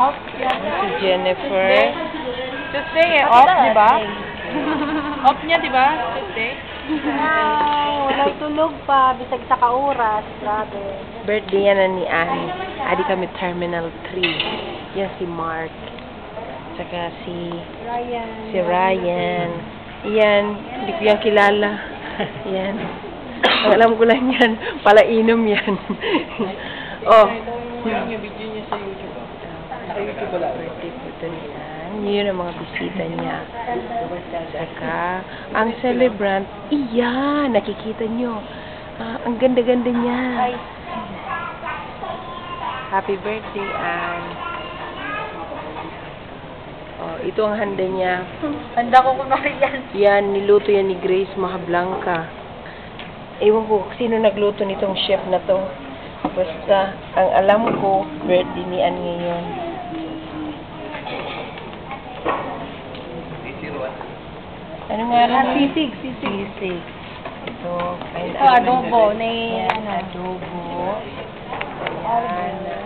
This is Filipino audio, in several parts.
Off. Si Jennifer. Tuesday eh, off, di ba? Off niya, di ba? Tuesday. Ay, walang tulog pa. Bisag sa kauras. Grabe. Birthday yan na ni Annie. Adi kami Terminal 3. Yan si Mark. Saka si Ryan. Yan. Hindi ko yan kilala. Yan. Ang alam ko lang yan. Palainom yan. Oh. Yung video niya sa YouTube. Sa YouTube wala. Birthday po ito ni Annie. Yun ang mga bisita niya. Saka, ang celebrant, iyan, nakikita nyo. Ang ganda-ganda niya. Happy birthday, Anne. Oh, ito ang handa niya. Handa ko kunwari yan. Yan, niluto yan ni Grace Mahablanca. Ewan ko, sino nagluto nitong chef na to. Basta, ang alam ko, birthday ni Anne ngayon. Ano nga rin? Sisig. Ito, Ito, adobo. Adobo. Ayan na.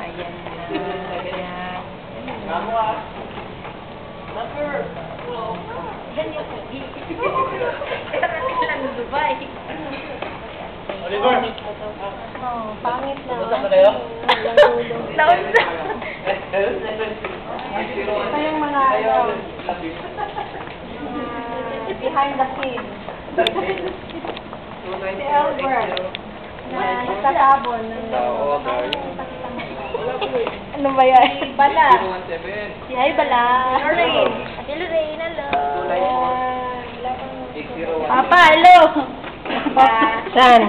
Oliver! Oh, pangit na. Laon na! Ito yung mga behind the scenes. Si Albert na nagtasabon. Ano ba yan? Bala. Si Ay Bala. Lorraine. Ate Lorraine, hello. Papa, hello. San?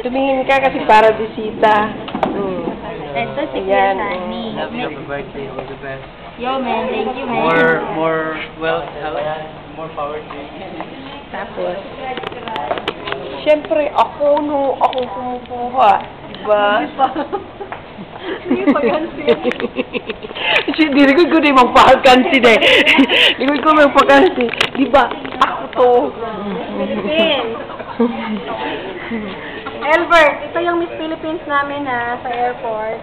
Tumingin ka kasi para bisita. Ito si Ayan, Sunny. Happy birthday, all the best. Yo, man. Thank you, man. More wealth, health, more power to you. Tapos, syempre, ako kumukuha. Diba? Hindi pa yan siya. Hindi ko na yung magpakansi eh. Hindi ko magpakansi. Diba? Ako to. Philippines. Albert, ito yung Miss Philippines namin sa airport.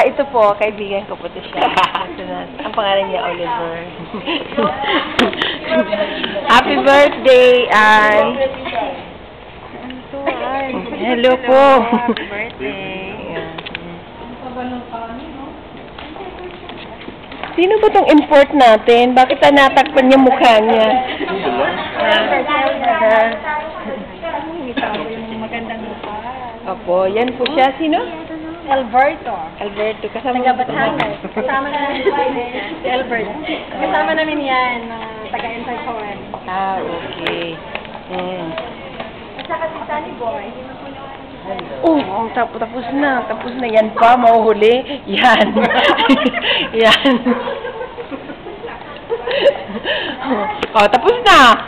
Ito po, kaibigan ko po ito siya. Ang pangalan niya, Oliver. Happy birthday, Anne. Hello po. Happy birthday. Sino ba tong import natin? Bakit natakpan niya mukha niya? Magandang mukha. Opo, yan po siya. Sino? Alberto. Alberto. Kasama Taga Batangas. Kasama namin si Albert. Kasama namin yan, taga Entercoan. Okay. At saka si Sunny Boy. Oh, tapos na. Tapos na. Yan pa, mahuhuli. Yan. Yan. Oh, tapos na.